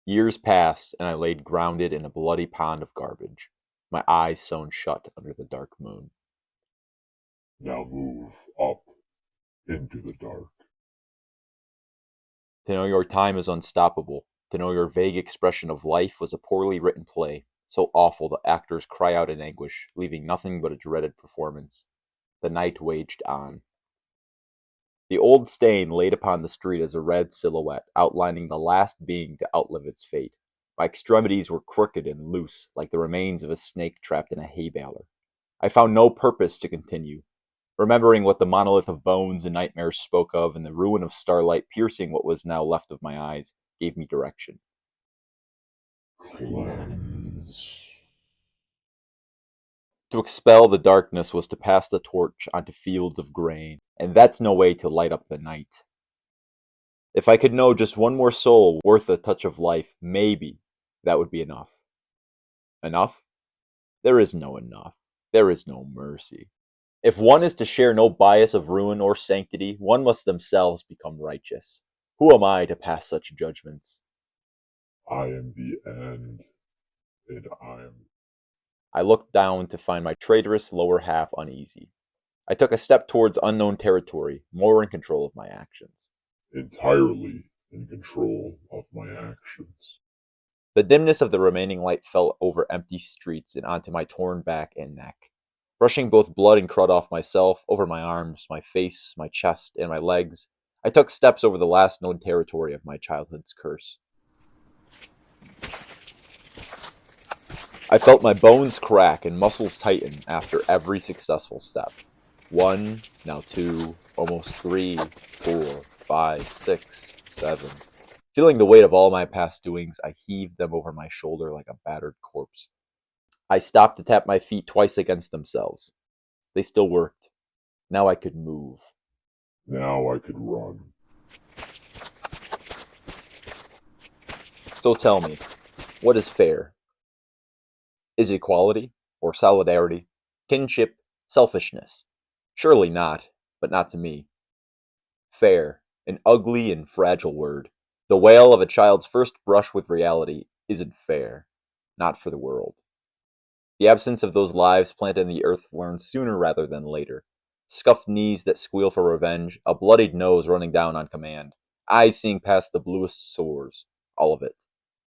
Years passed, and I laid grounded in a bloody pond of garbage, my eyes sewn shut under the dark moon. Now move up into the dark. To know your time is unstoppable, to know your vague expression of life was a poorly written play, so awful the actors cry out in anguish, leaving nothing but a dreaded performance. The night waged on. The old stain laid upon the street as a red silhouette, outlining the last being to outlive its fate. My extremities were crooked and loose, like the remains of a snake trapped in a hay baler. I found no purpose to continue. Remembering what the monolith of bones and nightmares spoke of, and the ruin of starlight piercing what was now left of my eyes, gave me direction. Cleanse. To expel the darkness was to pass the torch onto fields of grain, and that's no way to light up the night. If I could know just one more soul worth a touch of life, maybe that would be enough. Enough? There is no enough. There is no mercy. If one is to share no bias of ruin or sanctity, one must themselves become righteous. Who am I to pass such judgments? I am the end, and I looked down to find my traitorous lower half uneasy. I took a step towards unknown territory, more in control of my actions. entirely in control of my actions. The dimness of the remaining light fell over empty streets and onto my torn back and neck, brushing both blood and crud off myself, over my arms, my face, my chest, and my legs. I took steps over the last known territory of my childhood's curse. I felt my bones crack and muscles tighten after every successful step. 1, now 2, almost 3, 4, 5, 6, 7. Feeling the weight of all my past doings, I heaved them over my shoulder like a battered corpse. I stopped to tap my feet twice against themselves. They still worked. Now I could move. Now I could run. So tell me, what is fair? Is equality, or solidarity, kinship, selfishness? Surely not, but not to me. Fair, an ugly and fragile word. The wail of a child's first brush with reality isn't fair, not for the world. The absence of those lives planted in the earth learns sooner rather than later. Scuffed knees that squeal for revenge, a bloodied nose running down on command, eyes seeing past the bluest sores, all of it.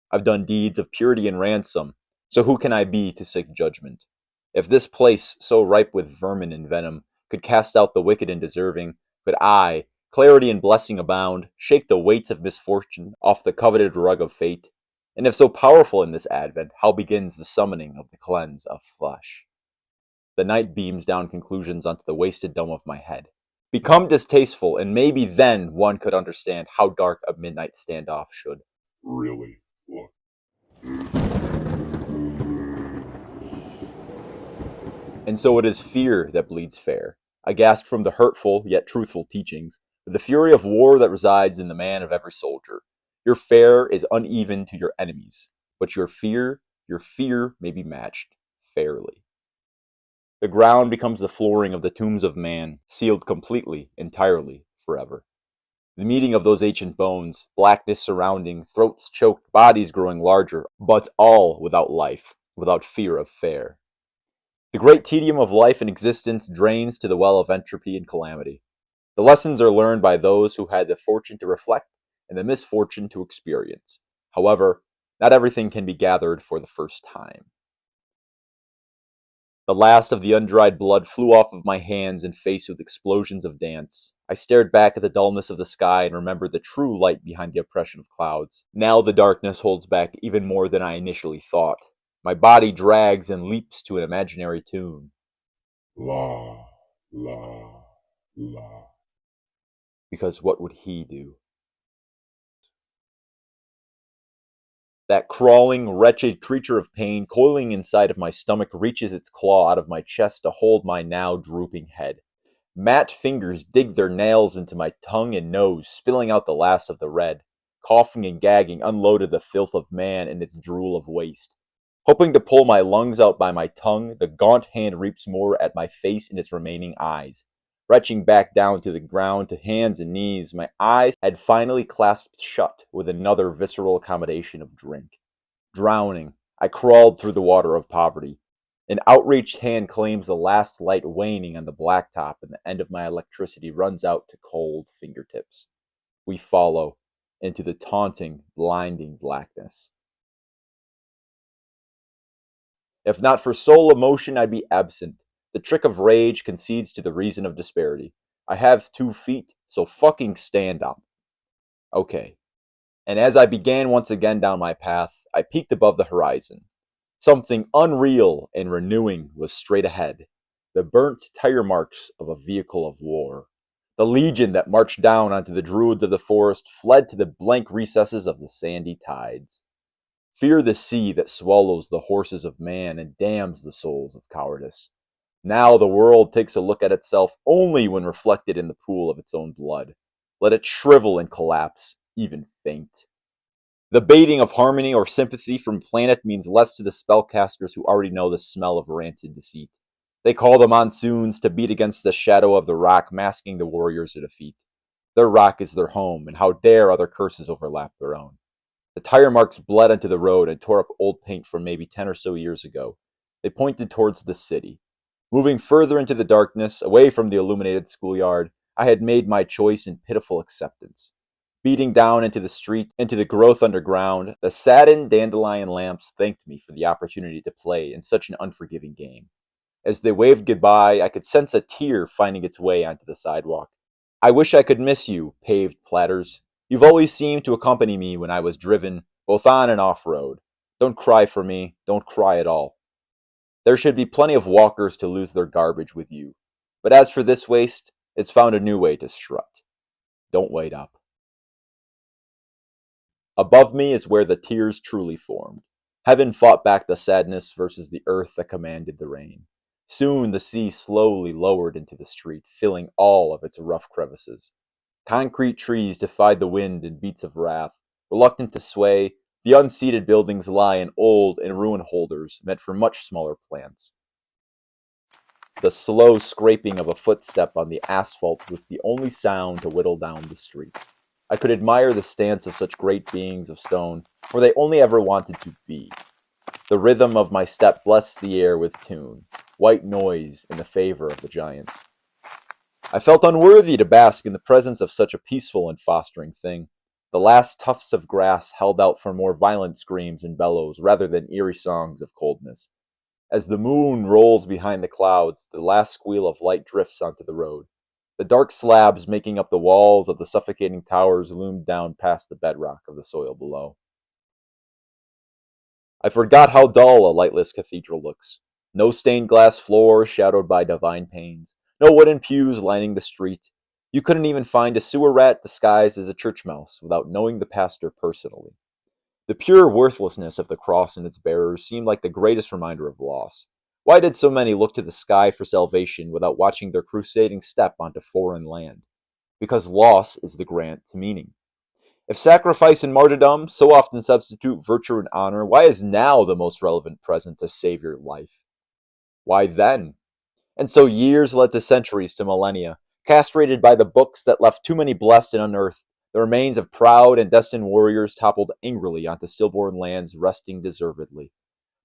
I've done deeds of purity and ransom, so who can I be to seek judgment? If this place, so ripe with vermin and venom, could cast out the wicked and deserving, could I, clarity and blessing abound, shake the weights of misfortune off the coveted rug of fate? And if so powerful in this advent, how begins the summoning of the cleanse of flesh? The night beams down conclusions onto the wasted dome of my head. Become distasteful, and maybe then one could understand how dark a midnight standoff should. Really look. And so it is fear that bleeds fair, aghast from the hurtful yet truthful teachings, with the fury of war that resides in the man of every soldier. Your fare is uneven to your enemies, but your fear may be matched fairly. The ground becomes the flooring of the tombs of man, sealed completely, entirely, forever. The meeting of those ancient bones, blackness surrounding, throats choked, bodies growing larger, but all without life, without fear of fare. The great tedium of life and existence drains to the well of entropy and calamity. The lessons are learned by those who had the fortune to reflect and the misfortune to experience. However, not everything can be gathered for the first time. The last of the undried blood flew off of my hands and face with explosions of dance. I stared back at the dullness of the sky and remembered the true light behind the oppression of clouds. Now the darkness holds back even more than I initially thought. My body drags and leaps to an imaginary tune. La, la, la. Because what would he do? That crawling, wretched creature of pain coiling inside of my stomach reaches its claw out of my chest to hold my now drooping head. Matt fingers dig their nails into my tongue and nose, spilling out the last of the red. Coughing and gagging unloaded the filth of man and its drool of waste. Hoping to pull my lungs out by my tongue, the gaunt hand reaps more at my face and its remaining eyes. Retching back down to the ground to hands and knees, my eyes had finally clasped shut with another visceral accommodation of drink. Drowning, I crawled through the water of poverty. An outreached hand claims the last light waning on the blacktop, and the end of my electricity runs out to cold fingertips. We follow into the taunting, blinding blackness. If not for soul emotion, I'd be absent. The trick of rage concedes to the reason of disparity. I have 2 feet, so fucking stand up. Okay. And as I began once again down my path, I peeked above the horizon. Something unreal and renewing was straight ahead. The burnt tire marks of a vehicle of war. The legion that marched down onto the druids of the forest fled to the blank recesses of the sandy tides. Fear the sea that swallows the horses of man and damns the souls of cowardice. Now the world takes a look at itself only when reflected in the pool of its own blood. Let it shrivel and collapse, even faint. The baiting of harmony or sympathy from planet means less to the spellcasters who already know the smell of rancid deceit. They call the monsoons to beat against the shadow of the rock, masking the warriors of defeat. Their rock is their home, and how dare other curses overlap their own? The tire marks bled onto the road and tore up old paint from maybe 10 or so years ago. They pointed towards the city. Moving further into the darkness, away from the illuminated schoolyard, I had made my choice in pitiful acceptance. Beating down into the street, into the growth underground, the saddened dandelion lamps thanked me for the opportunity to play in such an unforgiving game. As they waved goodbye, I could sense a tear finding its way onto the sidewalk. I wish I could miss you, paved platters. You've always seemed to accompany me when I was driven, both on and off road. Don't cry for me, don't cry at all. There should be plenty of walkers to lose their garbage with you. But as for this waste, it's found a new way to strut. Don't wait up. Above me is where the tears truly formed. Heaven fought back the sadness versus the earth that commanded the rain. Soon the sea slowly lowered into the street, filling all of its rough crevices. Concrete trees defied the wind in beats of wrath. Reluctant to sway, the unseated buildings lie in old and ruined holders meant for much smaller plants. The slow scraping of a footstep on the asphalt was the only sound to whittle down the street. I could admire the stance of such great beings of stone, for they only ever wanted to be. The rhythm of my step blessed the air with tune, white noise in the favor of the giants. I felt unworthy to bask in the presence of such a peaceful and fostering thing. The last tufts of grass held out for more violent screams and bellows rather than eerie songs of coldness. As the moon rolls behind the clouds, the last squeal of light drifts onto the road. The dark slabs making up the walls of the suffocating towers loomed down past the bedrock of the soil below. I forgot how dull a lightless cathedral looks. No stained glass floor shadowed by divine panes. No wooden pews lining the street. You couldn't even find a sewer rat disguised as a church mouse without knowing the pastor personally. The pure worthlessness of the cross and its bearers seemed like the greatest reminder of loss. Why did so many look to the sky for salvation without watching their crusading step onto foreign land? Because loss is the grant to meaning. If sacrifice and martyrdom so often substitute virtue and honor, why is now the most relevant present to save your life? Why then? And so years led to centuries to millennia, castrated by the books that left too many blessed and unearthed. The remains of proud and destined warriors toppled angrily onto stillborn lands resting deservedly.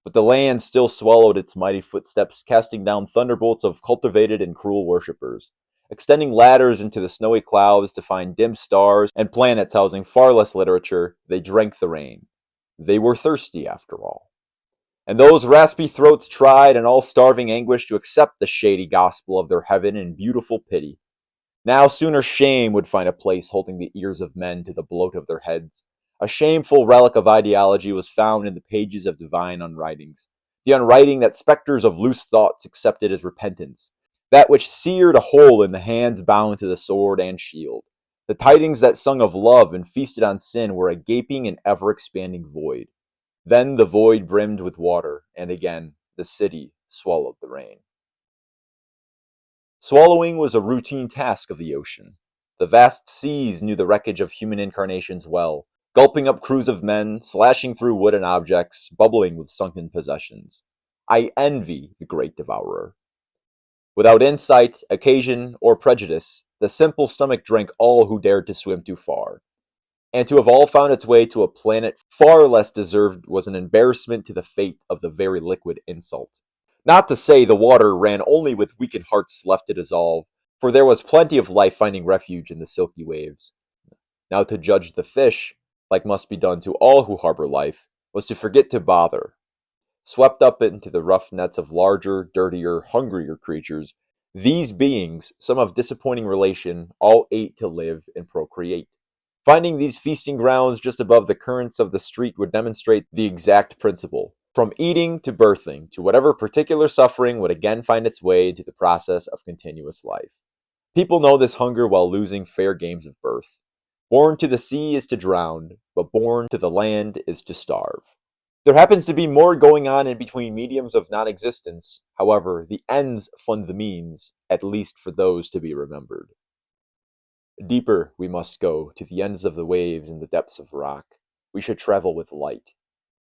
But the land still swallowed its mighty footsteps, casting down thunderbolts of cultivated and cruel worshippers. Extending ladders into the snowy clouds to find dim stars and planets housing far less literature, they drank the rain. They were thirsty, after all. And those raspy throats tried in all starving anguish to accept the shady gospel of their heaven in beautiful pity. Now sooner shame would find a place holding the ears of men to the bloat of their heads. A shameful relic of ideology was found in the pages of divine unwritings, the unwriting that specters of loose thoughts accepted as repentance, that which seared a hole in the hands bound to the sword and shield. The tidings that sung of love and feasted on sin were a gaping and ever-expanding void. Then the void brimmed with water, and again the city swallowed the rain. Swallowing was a routine task of the ocean. The vast seas knew the wreckage of human incarnations well, gulping up crews of men, slashing through wooden objects, bubbling with sunken possessions. I envy the great devourer. Without insight, occasion, or prejudice, the simple stomach drank all who dared to swim too far. And to have all found its way to a planet far less deserved was an embarrassment to the fate of the very liquid insult. Not to say the water ran only with weakened hearts left to dissolve, for there was plenty of life finding refuge in the silky waves. Now to judge the fish, like must be done to all who harbor life, was to forget to bother. Swept up into the rough nets of larger, dirtier, hungrier creatures, these beings, some of disappointing relation, all ate to live and procreate. Finding these feasting grounds just above the currents of the street would demonstrate the exact principle. From eating to birthing to whatever particular suffering would again find its way into the process of continuous life. People know this hunger while losing fair games of birth. Born to the sea is to drown, but born to the land is to starve. There happens to be more going on in between mediums of non existence. However, the ends fund the means, at least for those to be remembered. Deeper we must go, to the ends of the waves and the depths of rock. We should travel with light.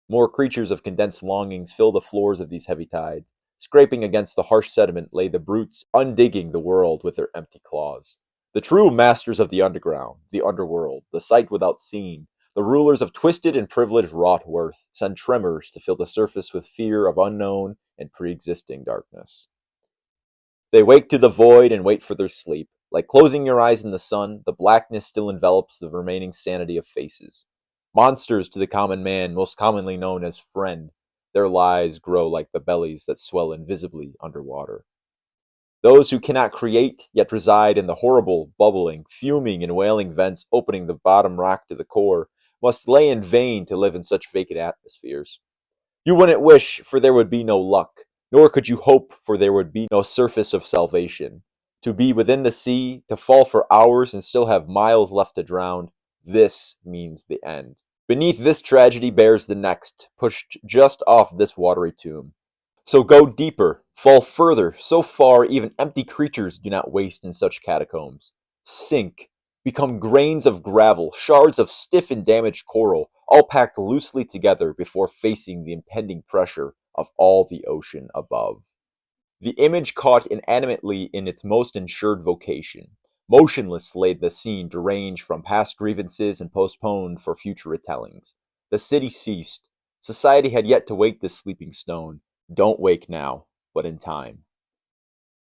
More creatures of condensed longings fill the floors of these heavy tides. Scraping against the harsh sediment lay the brutes, undigging the world with their empty claws. The true masters of the underground, the underworld, the sight without seeing, the rulers of twisted and privileged wrought worth, send tremors to fill the surface with fear of unknown and pre-existing darkness. They wake to the void and wait for their sleep. Like closing your eyes in the sun, the blackness still envelops the remaining sanity of faces. Monsters to the common man, most commonly known as friend, their lies grow like the bellies that swell invisibly underwater. Those who cannot create, yet reside in the horrible, bubbling, fuming, and wailing vents opening the bottom rock to the core, must lay in vain to live in such vacant atmospheres. You wouldn't wish, for there would be no luck, nor could you hope, for there would be no surface of salvation. To be within the sea, to fall for hours and still have miles left to drown, this means the end. Beneath this tragedy bears the next, pushed just off this watery tomb. So go deeper, fall further, so far even empty creatures do not waste in such catacombs. Sink, become grains of gravel, shards of stiff and damaged coral, all packed loosely together before facing the impending pressure of all the ocean above. The image caught inanimately in its most insured vocation. Motionless lay the scene deranged from past grievances and postponed for future retellings. The city ceased. Society had yet to wake this sleeping stone. Don't wake now, but in time.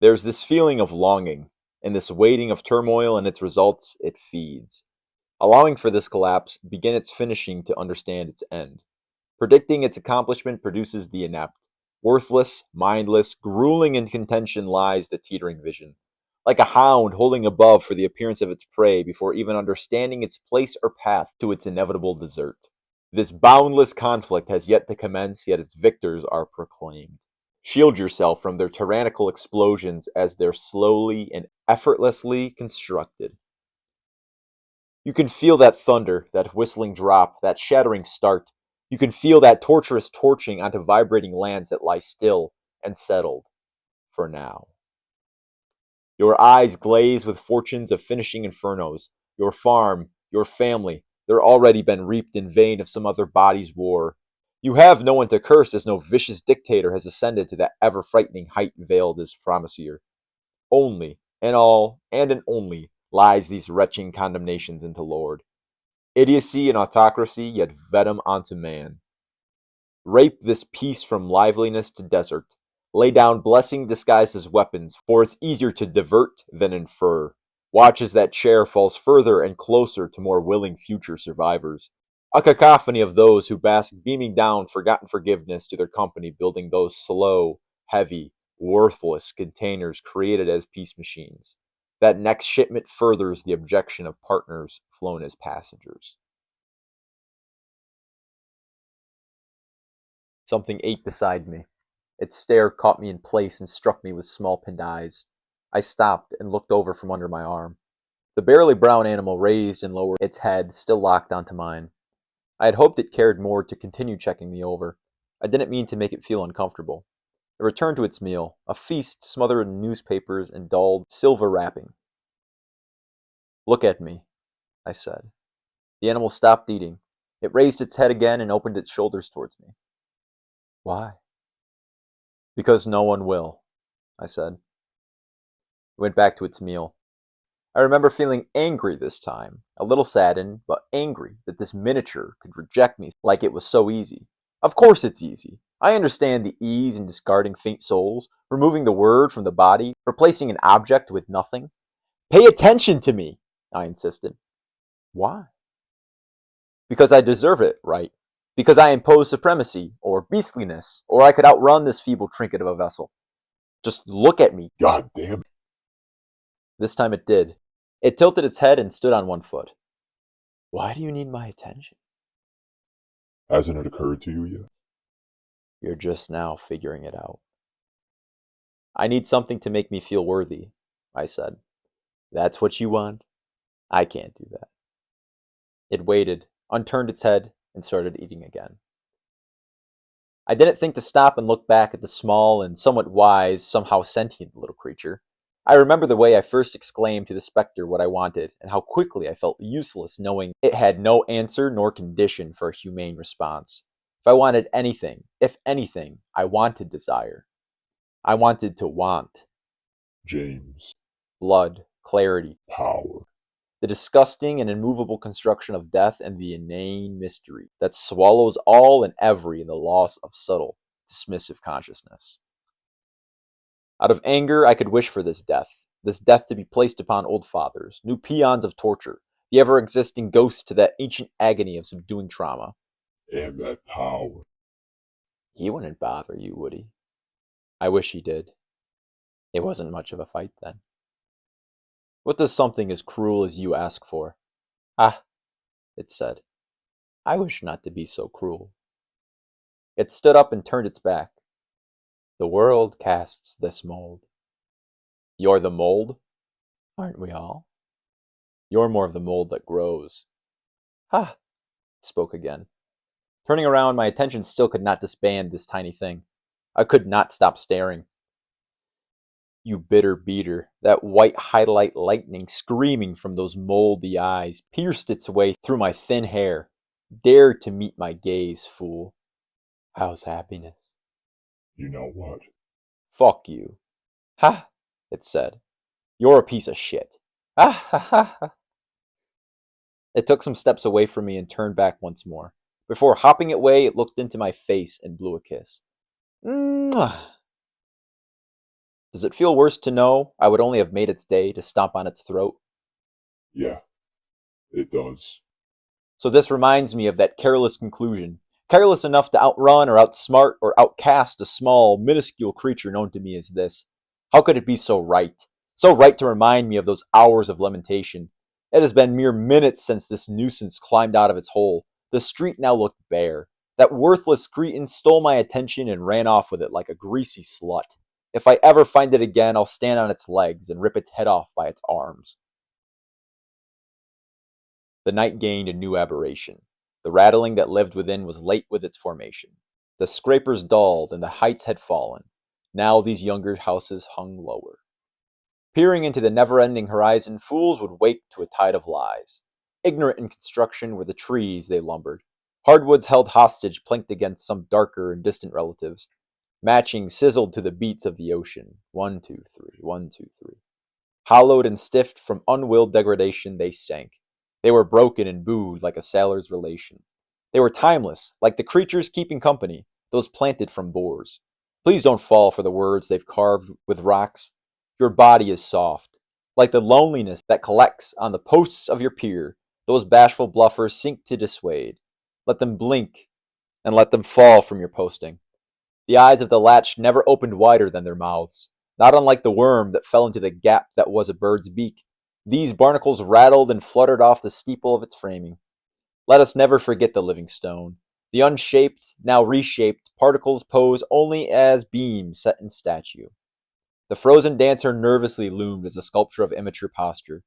There's this feeling of longing, and this waiting of turmoil and its results it feeds. Allowing for this collapse, begin its finishing to understand its end. Predicting its accomplishment produces the inept. Worthless, mindless, grueling in contention lies the teetering vision. Like a hound holding above for the appearance of its prey before even understanding its place or path to its inevitable desert. This boundless conflict has yet to commence, yet its victors are proclaimed. Shield yourself from their tyrannical explosions as they're slowly and effortlessly constructed. You can feel that thunder, that whistling drop, that shattering start. You can feel that torturous torching onto vibrating lands that lie still and settled for now. Your eyes glaze with fortunes of finishing infernos. Your farm, your family, they're already been reaped in vain of some other body's war. You have no one to curse as no vicious dictator has ascended to that ever frightening height veiled as promisor. Only, in all, and in only, lies these retching condemnations into Lord. Idiocy and autocracy, yet venom onto man. Rape this peace from liveliness to desert. Lay down blessing disguised as weapons, for it's easier to divert than infer. Watch as that chair falls further and closer to more willing future survivors. A cacophony of those who bask beaming down forgotten forgiveness to their company, building those slow, heavy, worthless containers created as peace machines. That next shipment furthers the objection of partners flown as passengers. Something ate beside me. Its stare caught me in place and struck me with small pinned eyes. I stopped and looked over from under my arm. The barely brown animal raised and lowered its head, still locked onto mine. I had hoped it cared more to continue checking me over. I didn't mean to make it feel uncomfortable. It returned to its meal, a feast smothered in newspapers and dulled silver wrapping. Look at me, I said. The animal stopped eating. It raised its head again and opened its shoulders towards me. Why? Because no one will, I said. It went back to its meal. I remember feeling angry this time, a little saddened, but angry that this miniature could reject me like it was so easy. Of course it's easy. I understand the ease in discarding faint souls, removing the word from the body, replacing an object with nothing. Pay attention to me, I insisted. Why? Because I deserve it, right? Because I impose supremacy, or beastliness, or I could outrun this feeble trinket of a vessel. Just look at me. God damn it. This time it did. It tilted its head and stood on one foot. Why do you need my attention? Hasn't it occurred to you yet? You're just now figuring it out. I need something to make me feel worthy, I said. That's what you want? I can't do that. It waited, unturned its head, and started eating again. I didn't think to stop and look back at the small and somewhat wise, somehow sentient little creature. I remember the way I first exclaimed to the specter what I wanted, and how quickly I felt useless knowing it had no answer nor condition for a humane response. If I wanted anything, if anything, I wanted desire. I wanted to want. James. Blood, clarity, Power. the disgusting and immovable construction of death, and the inane mystery that swallows all and every in the loss of subtle, dismissive consciousness. Out of anger, I could wish for this death to be placed upon old fathers, new peons of torture, the ever-existing ghost to that ancient agony of subduing trauma. And that power. He wouldn't bother you, would he? I wish he did. It wasn't much of a fight then. What does something as cruel as you ask for? Ah, it said. I wish not to be so cruel. It stood up and turned its back. The world casts this mold. You're the mold? Aren't we all? You're more of the mold that grows. Ha! It spoke again. Turning around, my attention still could not disband this tiny thing. I could not stop staring. You bitter beater, that white highlight lightning screaming from those moldy eyes pierced its way through my thin hair. Dared to meet my gaze, fool. How's happiness? You know what? Fuck you. Ha! It said. You're a piece of shit. Ha ha ha ha. It took some steps away from me and turned back once more. Before hopping away, it looked into my face and blew a kiss. Mwah. Does it feel worse to know I would only have made its day to stomp on its throat? Yeah, it does. So this reminds me of that careless conclusion. Careless enough to outrun or outsmart or outcast a small, minuscule creature known to me as this. How could it be so right? So right to remind me of those hours of lamentation. It has been mere minutes since this nuisance climbed out of its hole. The street now looked bare. That worthless cretin stole my attention and ran off with it like a greasy slut. If I ever find it again, I'll stand on its legs and rip its head off by its arms. The night gained a new aberration. The rattling that lived within was late with its formation. The scrapers dulled, and the heights had fallen. Now these younger houses hung lower. Peering into the never-ending horizon, fools would wake to a tide of lies. Ignorant in construction were the trees they lumbered. Hardwoods held hostage planked against some darker and distant relatives. Matching sizzled to the beats of the ocean. 1, 2, 3, 1, 2, 3. Hollowed and stiffed from unwilled degradation, they sank. They were broken and booed like a sailor's relation. They were timeless, like the creatures keeping company, those planted from boars. Please don't fall for the words they've carved with rocks. Your body is soft. Like the loneliness that collects on the posts of your pier, those bashful bluffers sink to dissuade. Let them blink, and let them fall from your posting. The eyes of the latch never opened wider than their mouths. Not unlike the worm that fell into the gap that was a bird's beak. These barnacles rattled and fluttered off the steeple of its framing. Let us never forget the living stone. The unshaped, now reshaped, particles pose only as beams set in statue. The frozen dancer nervously loomed as a sculpture of immature posture.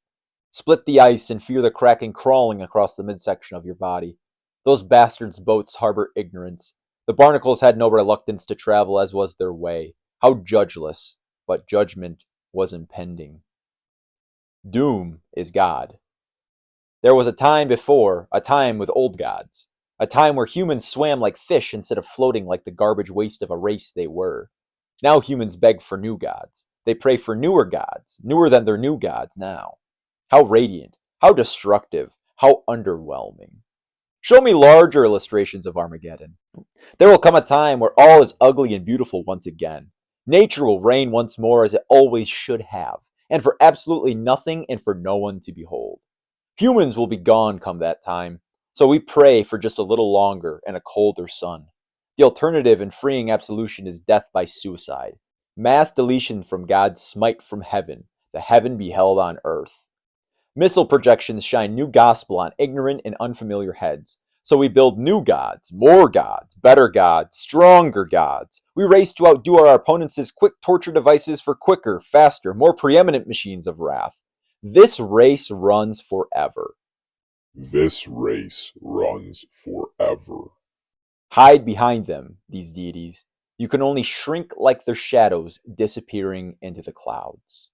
Split the ice and feel the cracking crawling across the midsection of your body. Those bastards' boats harbor ignorance. The barnacles had no reluctance to travel as was their way. How judgeless, but judgment was impending. Doom is God. There was a time before, a time with old gods. A time where humans swam like fish instead of floating like the garbage waste of a race they were. Now humans beg for new gods. They pray for newer gods, newer than their new gods now. How radiant, how destructive, how underwhelming. Show me larger illustrations of Armageddon. There will come a time where all is ugly and beautiful once again. Nature will reign once more as it always should have, and for absolutely nothing and for no one to behold. Humans will be gone come that time, so we pray for just a little longer and a colder sun. The alternative in freeing absolution is death by suicide. Mass deletion from God's smite from heaven, the heaven beheld on earth. Missile projections shine new gospel on ignorant and unfamiliar heads. So we build new gods, more gods, better gods, stronger gods. We race to outdo our opponents' quick torture devices for quicker, faster, more preeminent machines of wrath. This race runs forever. This race runs forever. Hide behind them, these deities. You can only shrink like their shadows disappearing into the clouds.